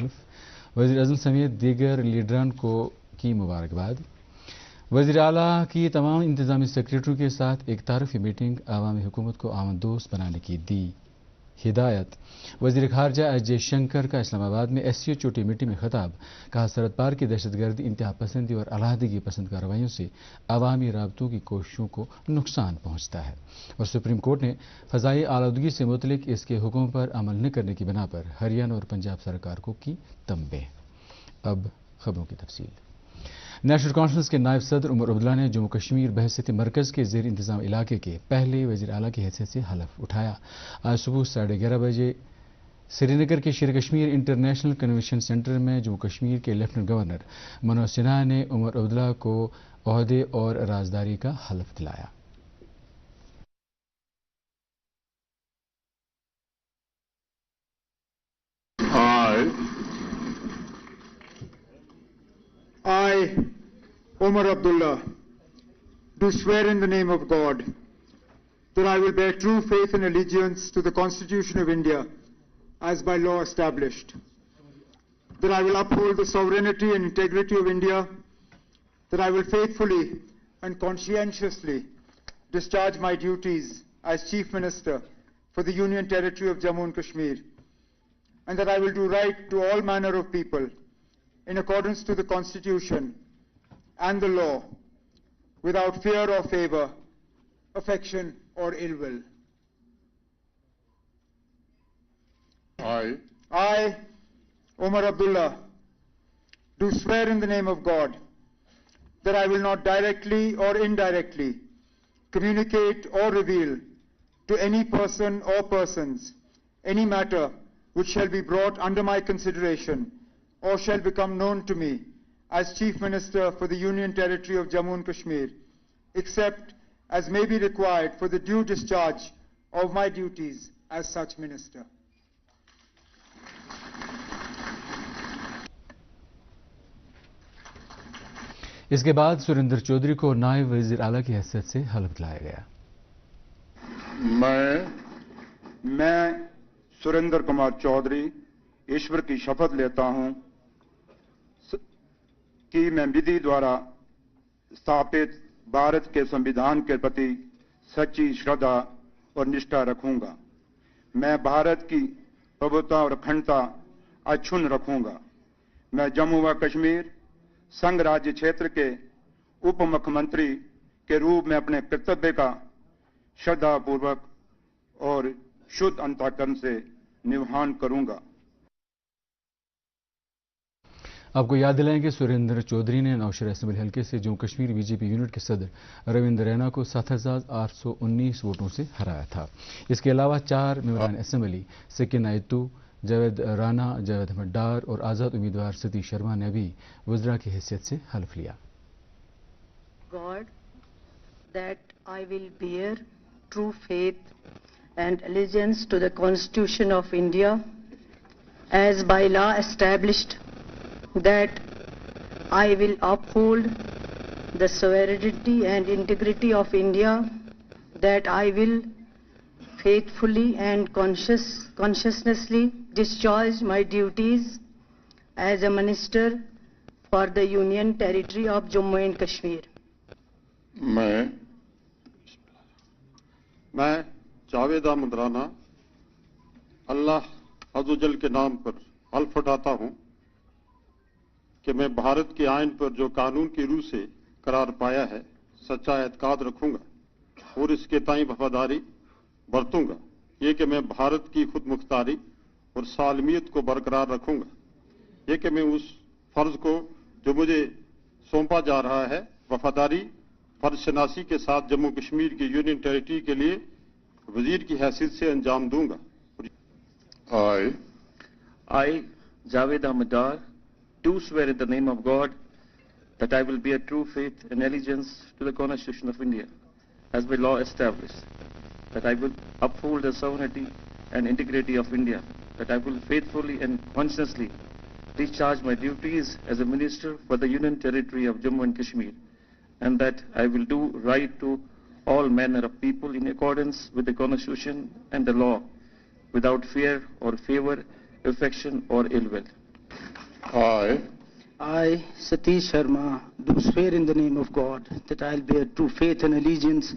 हल्फ। वज़ीर आज़म समेत दीगर लीडरान को की मुबारकबाद। वज़ीर आला की तमाम इंतजामी सेक्रेटरियों के साथ एक तारफ़ी मीटिंग, आवामी हुकूमत को आमद दोस्त बनाने की दी हिदायत। वज़ीर ख़ारजा एस जयशंकर का इस्लामाबाद में SCO चोटी मिट्टी में खिताब, कहा सरहद पार की दहशतगर्दी, इंतहा पसंदी और अलहदगी पसंद कार्रवाइयों से अवामी राबतों की कोशिशों को नुकसान पहुँचता है। और सुप्रीम कोर्ट ने फ़ज़ाई आलूदगी से मुतलिक इसके हुक्म पर अमल न करने की बिना पर हरियाणा और पंजाब सरकार को की तंबीह। अब खबरों की तफसील। नेशनल कॉन्फ्रेंस के नायब सदर उमर अब्दुल्ला ने जम्मू कश्मीर बहसीत मरकज़ के ज़ेर इंतज़ाम इलाके के पहले वज़ीर आला की हैसियत से हलफ उठाया। आज सुबह 11:30 बजे श्रीनगर के शेर कश्मीर इंटरनेशनल कन्वेंशन सेंटर में जम्मू कश्मीर के लेफ्टिनेंट गवर्नर मनोज सिन्हा ने उमर अब्दुल्ला को ओहदे और राजदारी का हलफ दिलाया। I, Omar Abdullah, do swear in the name of God that I will bear true faith and allegiance to the Constitution of India as by law established, that I will uphold the sovereignty and integrity of India, that I will faithfully and conscientiously discharge my duties as Chief Minister for the Union Territory of Jammu and Kashmir, and that I will do right to all manner of people in accordance to the Constitution and the law, without fear or favor, affection or ill will. I, Omar Abdullah, do swear in the name of God that I will not directly or indirectly communicate or reveal to any person or persons any matter which shall be brought under my consideration or shall become known to me as Chief Minister for the Union Territory of Jammu and Kashmir, except as may be required for the due discharge of my duties as such Minister. इसके बाद सुरेंद्र चौधरी को नायब वज़ीर आला की हैसियत से हलफ दिलाया गया। मैं सुरेंद्र कुमार चौधरी ईश्वर की शपथ लेता हूं कि मैं विधि द्वारा स्थापित भारत के संविधान के प्रति सच्ची श्रद्धा और निष्ठा रखूंगा। मैं भारत की प्रभुता और अखंडता अक्षुण्ण रखूंगा। मैं जम्मू व कश्मीर संघ राज्य क्षेत्र के उप मुख्यमंत्री के रूप में अपने कर्तव्य का श्रद्धापूर्वक और शुद्ध अंतःकरण से निर्वहन करूंगा। आपको याद दिलाएं कि सुरेंद्र चौधरी ने नौशहरा असेंबली हल्के से जम्मू कश्मीर बीजेपी यूनिट के सदर रविंद्र रैना को 7,819 वोटों से हराया था। इसके अलावा 4 मेंबरान असेंबली सकीना आयतू, जावेद राना, जावेद अहमद डार और आज़ाद उम्मीदवार सतीश शर्मा ने भी वज़रा की हैसियत से हल्फ लिया। God that I will bear true faith and allegiance to the Constitution of India as by law established, that I will uphold the sovereignty and integrity of India, that I will faithfully and conscientiously discharge my duties as a minister for the Union Territory of Jammu and Kashmir. मैं जावेद अहमद राना अल्लाह अज़्ज़वजल के नाम पर हल्फ उठाता हूं कि मैं भारत के आईन पर जो कानून की रूह से करार पाया है सच्चा एतकाद रखूंगा और इसके ताईं वफादारी बरतूंगा। ये कि मैं भारत की खुद मुख्तारी और सालमियत को बरकरार रखूंगा। ये कि मैं उस फर्ज को जो मुझे सौंपा जा रहा है वफादारी फर्ज शनासी के साथ जम्मू कश्मीर की यूनियन टेरिटरी के लिए वजीर की हैसियत से अंजाम दूंगा। I, Javed Ahmed Dar, do swear in the name of God that I will bear true faith and allegiance to the Constitution of India as by law established, that I will uphold the sovereignty and integrity of India, that I will faithfully and conscientiously discharge my duties as a minister for the Union Territory of Jammu and Kashmir, and that I will do right to all manner of people in accordance with the Constitution and the law, without fear or favor, affection or ill will. I, Satish Sharma, do swear in the name of God that I will bear true faith and allegiance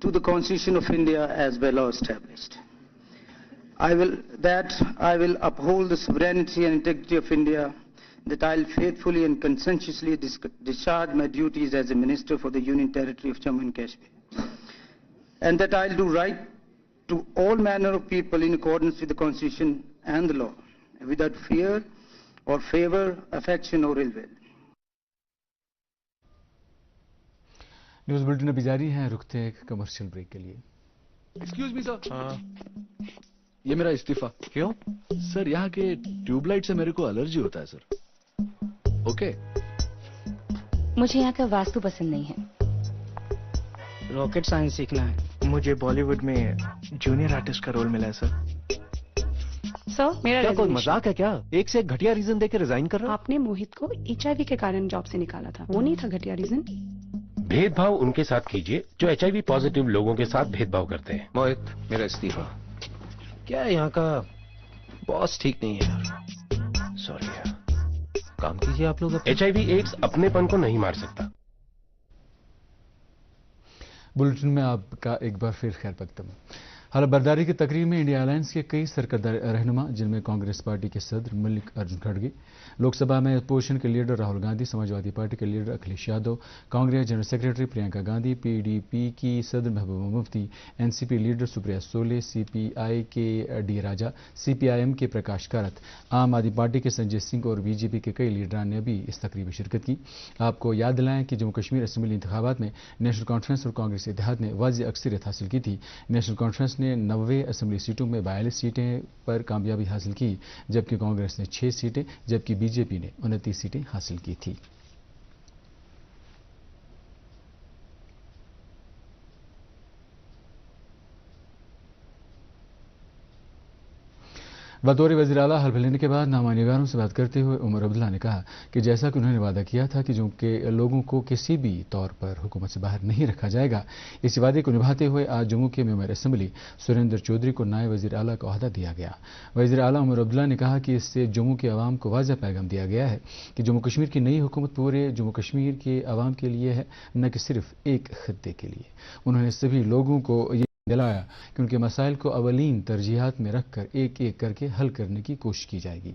to the Constitution of India as by law established. I will uphold the sovereignty and integrity of India, that I will faithfully and conscientiously discharge my duties as a minister for the Union Territory of Jammu and Kashmir, and that I will do right to all manner of people in accordance with the Constitution and the law, without fear or favor, affection or ill will. News bulletin अभी जारी है, रुकते हैं एक commercial break के लिए। Excuse me sir, ये मेरा इस्तीफा। क्यों सर? यहाँ के ट्यूबलाइट से मेरे को एलर्जी होता है सर। ओके। मुझे यहाँ का वास्तु पसंद नहीं है। रॉकेट साइंस सीखना है। मुझे बॉलीवुड में जूनियर आर्टिस्ट का रोल मिला है सर। सर मेरा क्या कोई मजाक है क्या? एक से एक घटिया रीजन देके रिजाइन कर रहा हूं? आपने मोहित को HIV के कारण जॉब से निकाला था, वो नहीं था घटिया रीजन। भेदभाव उनके साथ कीजिए जो HIV पॉजिटिव लोगों के साथ भेदभाव करते हैं। मोहित, मेरा इस्तीफा। क्या यहाँ का बॉस ठीक नहीं है यार। सॉरी यार, काम कीजिए आप लोग। HIV एड्स अपनेपन को नहीं मार सकता। बुलेटिन में आपका एक बार फिर खैर मकदम। हलफ बर्दारी की तकरीर में इंडिया अलायंस के कई सरकर्दा रहनुमा, जिनमें कांग्रेस पार्टी के सदर मल्लिकार्जुन खड़गे, लोकसभा में अपोजिशन के लीडर राहुल गांधी, समाजवादी पार्टी के leader Akhilesh Yadav, Congress general secretary Priyanka Gandhi, PDP की सदर महबूबा मुफ्ती, NCP लीडर सुप्रिया सोले, CPI के डी राजा, CPIM के प्रकाश कारत, आम आदमी पार्टी के संजय सिंह और BJP के कई लीडरान ने भी इस तकरीब में शिरकत की। आपको याद दिलाएं कि जम्मू कश्मीर असेंबली इंतखाबात में नेशनल कॉन्फ्रेंस और कांग्रेस इत्तेहाद ने वाज़ेह अक्सरियत हासिल की थी। नेशनल कॉन्फ्रेंस ने 90 असेंबली सीटों में 42 सीटें पर कामयाबी हासिल की, जबकि कांग्रेस ने 6 सीटें, जबकि BJP ने 29 सीटें हासिल की थी। बतौर वज़ीर आला हल्फ लेने के बाद नामानिगारों से बात करते हुए उमर अब्दुल्ला ने कहा कि जैसा कि उन्होंने वादा किया था कि जम्मू के लोगों को किसी भी तौर पर हुकूमत से बाहर नहीं रखा जाएगा, इस वादे को निभाते हुए आज जम्मू के मेंबर असेंबली सुरेंद्र चौधरी को नायब वज़ीर आला का ओहदा दिया गया। वज़ीर आला उमर अब्दुल्ला ने कहा कि इससे जम्मू के अवाम को वाज़ेह पैगाम दिया गया है कि जम्मू कश्मीर की नई हुकूमत पूरे जम्मू कश्मीर के अवाम के लिए है, न कि सिर्फ एक खित्ते के लिए। उन्होंने सभी लोगों को दिलाया कि उनके मसाइल को अवलीन तरजीहात में रखकर एक एक करके हल करने की कोशिश की जाएगी।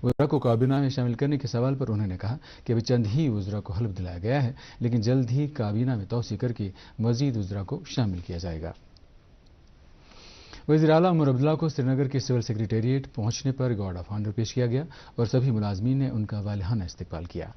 वज़रा को काबीना में शामिल करने के सवाल पर उन्होंने कहा कि अभी चंद ही वज़रा को हल्फ दिलाया गया है, लेकिन जल्द ही काबीना में तौसी करके मजीद वज़रा को शामिल किया जाएगा। वज़ीर आला उमर अब्दुल्ला को श्रीनगर के सिविल सेक्रेटेरिएट पहुंचने पर गार्ड ऑफ ऑनर पेश किया गया और सभी मुलाजमीन ने उनका वालिहाना इस्तकबाल किया।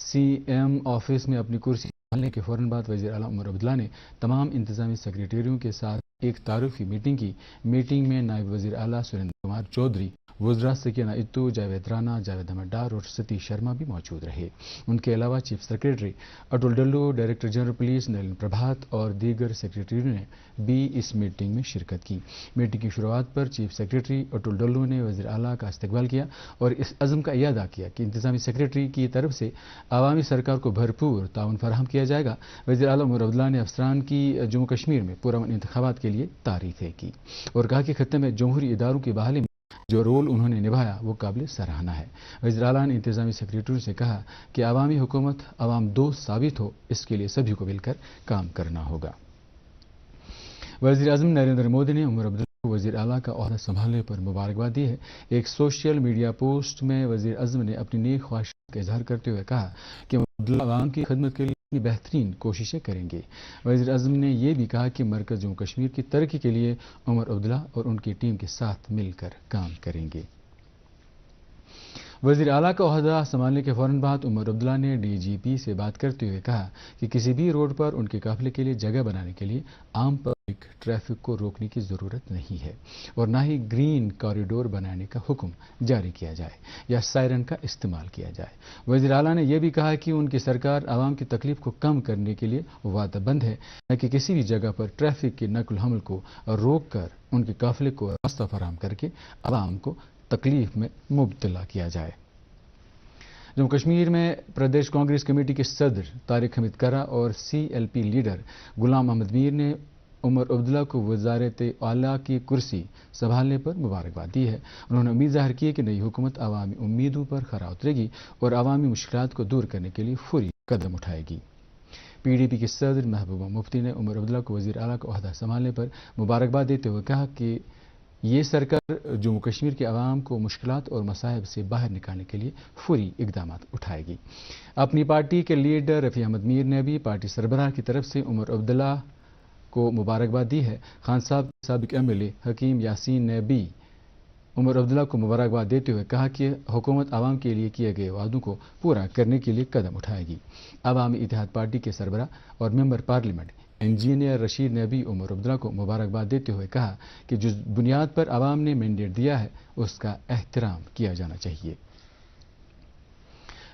CM ऑफिस में अपनी कुर्सी संभालने के फौरन बाद वज़ीर आला उमर अब्दुल्ला ने तमाम इंतजामी सेक्रेटरियों के साथ एक तारुफी मीटिंग की। मीटिंग में नायब वज़ीर आला सुरेंद्र कुमार चौधरी, वज़रा सकीना इत्तू, जावेद राना, जावेद अहमद डार और सतीश शर्मा भी मौजूद रहे। उनके अलावा चीफ सेक्रेटरी अटुल डल्लू, डायरेक्टर जनरल पुलिस नलिन प्रभात और दीगर सेक्रेटरियों ने भी इस मीटिंग में शिरकत की। मीटिंग की शुरुआत पर चीफ सेक्रेटरी अटुल डल्लू ने वज़ीर आला का इस्तकबाल किया और इस अज़म का इयादा किया कि इंतजामी सेक्रेटरी की तरफ से आवामी सरकार को भरपूर ताउन फराहम किया जाएगा। वज़ीर आला उमर अब्दुल्ला ने अफसरान की जम्मू कश्मीर में पुरअमन इंतखाबात के लिए तारीफें की और कहा कि खत्ते में जमहूरी इदारों की बहाली में जो रोल उन्होंने निभाया वो काबिल सराहना है। वज़ीर आला ने इंतजामी सेक्रेटरी से कहा कि आवामी हुकूमत आवाम दोस्त साबित हो, इसके लिए सभी को मिलकर काम करना होगा। वज़ीर आज़म नरेंद्र मोदी ने उमर अब्दुल्ला को वज़ीर आला का ओहदा संभालने पर मुबारकबाद दी है। एक सोशल मीडिया पोस्ट में वज़ीर आज़म ने अपनी नेक ख्वाहिश का इजहार करते हुए कहा कि अब्दुल्ला आवाम की खिदमत के लिए अपनी बेहतरीन कोशिशें करेंगे। वज़ीर आज़म ने यह भी कहा कि मरकज़ जम्मू कश्मीर की तरक्की के लिए उमर अब्दुल्ला और उनकी टीम के साथ मिलकर काम करेंगे। वज़ीर आला का ओहदा संभालने के फौरन बाद उमर अब्दुल्ला ने DGP से बात करते हुए कहा कि किसी भी रोड पर उनके काफिले के लिए जगह बनाने के लिए आम पब्लिक ट्रैफिक को रोकने की ज़रूरत नहीं है और ना ही ग्रीन कॉरिडोर बनाने का हुक्म जारी किया जाए या सायरन का इस्तेमाल किया जाए। वज़ीर आला ने यह भी कहा कि उनकी सरकार आवाम की तकलीफ को कम करने के लिए वादाबंद है, न कि किसी भी जगह पर ट्रैफिक के नकल हमल को रोक कर उनके काफिले को रास्ता फराहम करके आवाम को तकलीफ में मुब्तला किया जाए। जम्मू कश्मीर में प्रदेश कांग्रेस कमेटी के सदर तारिक हमीद करा और CLP लीडर गुलाम अहमद मीर ने عمر عبداللہ کو وزارت اعلیٰ کی کرسی سنبھالنے پر مبارکباد دی ہے. انہوں نے امید ظاہر کی ہے کہ نئی حکومت عوامی امیدوں پر کھرا اترے گی اور عوامی مشکلات کو دور کرنے کے لیے فوری قدم اٹھائے گی. پی ڈی پی کی صدر محبوبہ مفتی نے عمر عبداللہ کو وزیر اعلیٰ کا عہدہ سنبھالنے پر مبارکباد دیتے ہوئے کہا کہ یہ سرکار جموں کشمیر کے عوام کو مشکلات اور مصائب سے باہر نکالنے کے لیے فوری اقدامات اٹھائے گی. اپنی پارٹی کے لیڈر رفیع احمد میر نے بھی پارٹی سربراہ کی طرف سے عمر عبداللہ کو مبارکباد دی ہے. خان صاحب کے سابق ایم ایل اے حکیم یاسین نے بھی عمر عبداللہ کو مبارکباد دیتے ہوئے کہا کہ حکومت عوام کے لیے کیے گئے وعدوں کو پورا کرنے کے لیے قدم اٹھائے گی. عوامی اتحاد پارٹی کے سربراہ اور ممبر پارلیمنٹ انجینئر رشید نے بھی عمر عبداللہ کو مبارکباد دیتے ہوئے کہا کہ جس بنیاد پر عوام نے مینڈیٹ دیا ہے اس کا احترام کیا جانا چاہیے.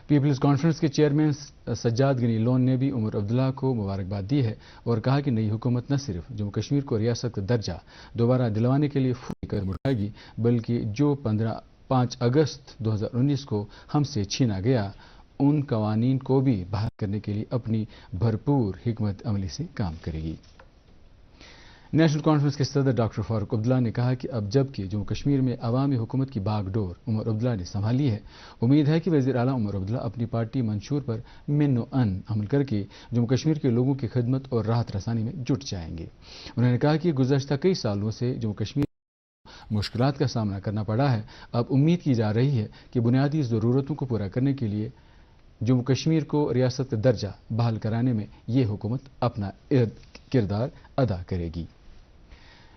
پیپلز کانفرنس کے چیئرمین سجاد غنی لون نے بھی عمر عبداللہ کو مبارکباد دی ہے اور کہا کہ نئی حکومت نہ صرف جموں کشمیر کو ریاست کا درجہ دوبارہ دلوانے کے لیے فوری قدم اٹھائے گی بلکہ جو 5 اگست 2019 کو ہم سے چھینا گیا ان قوانین کو بھی بحال کرنے کے لیے اپنی بھرپور حکمت عملی سے کام کرے گی. نیشنل کانفرنس کے صدر ڈاکٹر فاروق عبداللہ نے کہا کہ اب جب کہ جموں کشمیر میں عوامی حکومت کی باغ ڈور عمر عبداللہ نے سنبھالی ہے امید ہے کہ وزیر اعلیٰ عمر عبداللہ اپنی پارٹی منشور پر من و ان عمل کر کے جموں کشمیر کے لوگوں کی خدمت اور راحت رسانی میں جٹ جائیں گے. انہوں نے کہا کہ گزشتہ کئی سالوں سے جموں کشمیر مشکلات کا سامنا کرنا پڑا ہے. اب امید کی جا رہی ہے کہ بنیادی ضرورتوں کو پورا کرنے کے لیے جموں کشمیر کو ریاست کا درجہ بحال کرانے میں یہ حکومت اپنا کردار ادا کرے گی.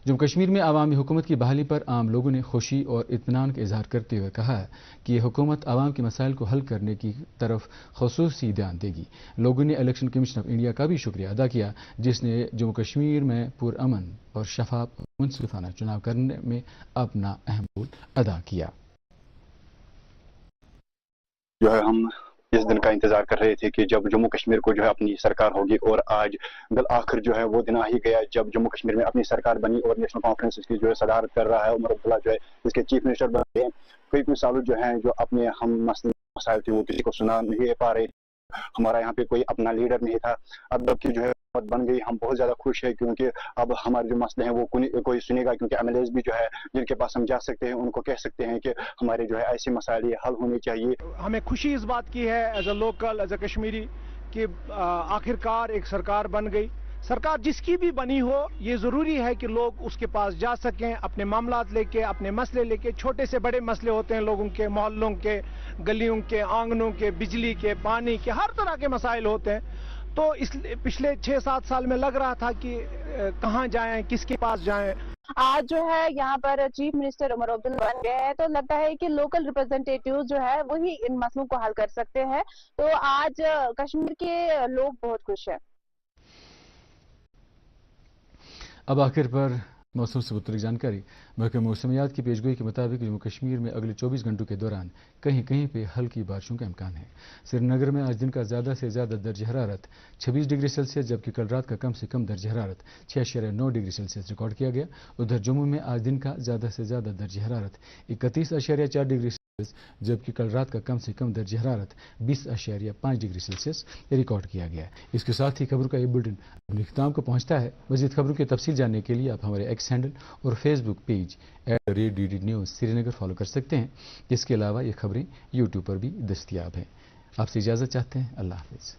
جموں کشمیر میں عوامی حکومت کی بحالی پر عام لوگوں نے خوشی اور اطمینان کا اظہار کرتے ہوئے کہا ہے کہ یہ حکومت عوام کے مسائل کو حل کرنے کی طرف خصوصی دھیان دے گی. لوگوں نے الیکشن کمیشن آف انڈیا کا بھی شکریہ ادا کیا جس نے جموں کشمیر میں پرامن اور شفاف اور منصفانہ چناؤ کرنے میں اپنا اہم رول ادا کیا. جو ہے ہم اس دن کا انتظار کر رہے تھے کہ جب جموں کشمیر کو جو ہے اپنی سرکار ہوگی اور آج بالآخر جو ہے وہ دن آ ہی گیا جب جموں کشمیر میں اپنی سرکار بنی اور نیشنل کانفرنس اس کی جو ہے صدارت کر رہا ہے. عمر عبداللہ جو ہے اس کے چیف منسٹر بن گئے. کئی سالوں جو ہیں جو اپنے ہم مسائل تھے وہ کسی کو سنا نہیں پا رہے. ہمارا یہاں پہ کوئی اپنا لیڈر نہیں تھا. اب جب کی جو ہے بن گئی ہم بہت زیادہ خوش ہیں کیونکہ اب ہمارے جو مسئلے ہیں وہ کوئی سنے گا کیونکہ ایم ایل ایز بھی جو ہے جن کے پاس ہم جا سکتے ہیں ان کو کہہ سکتے ہیں کہ ہمارے جو ہے ایسے مسائل یہ حل ہونے چاہیے. ہمیں خوشی اس بات کی ہے as a local as a Kashmiri کہ آخرکار ایک سرکار بن گئی. سرکار جس کی بھی بنی ہو یہ ضروری ہے کہ لوگ اس کے پاس جا سکیں اپنے معاملات لے کے اپنے مسئلے لے کے. چھوٹے سے بڑے مسئلے ہوتے ہیں لوگوں کے محلوں کے گلیوں کے آنگنوں کے بجلی کے پانی کے ہر طرح کے مسائل ہوتے ہیں. تو اس پچھلے 6-7 سال میں لگ رہا تھا کہ کہاں جائیں کس کے پاس جائیں. آج جو ہے یہاں پر چیف منسٹر عمر عبداللہ بن گئے ہیں تو لگتا ہے کہ لوکل ریپرزینٹیٹیو جو ہے وہی ان مسئلوں کو حل کر سکتے ہیں. تو آج کشمیر کے لوگ بہت خوش ہیں. اب آخر پر موسم سے متعلق جانکاری. محکمہ موسمیات کی پیشگوئی کے مطابق جموں کشمیر میں اگلے 24 گھنٹوں کے دوران کہیں کہیں پہ ہلکی بارشوں کا امکان ہے. سری نگر میں آج دن کا زیادہ سے زیادہ درجہ حرارت 26 ڈگری سیلسیس جبکہ کل رات کا کم سے کم درجہ حرارت 6.9 ڈگری سیلسیس ریکارڈ کیا گیا. ادھر جموں میں آج دن کا زیادہ سے زیادہ درجہ حرارت 31.4 ڈگری سیلسیس جبکہ کل رات کا کم سے کم درجہ حرارت 20.5 ڈگری سیلسیس ریکارڈ کیا گیا. اس کے ساتھ ہی خبروں کا یہ بلٹن اپنے اختتام کو پہنچتا ہے. مزید خبروں کی تفصیل جاننے کے لیے آپ ہمارے ایکس ہینڈل اور فیس بک پیج @DD نیوز سری نگر فالو کر سکتے ہیں. اس کے علاوہ یہ خبریں یوٹیوب پر بھی دستیاب ہیں. آپ سے اجازت چاہتے ہیں. اللہ حافظ.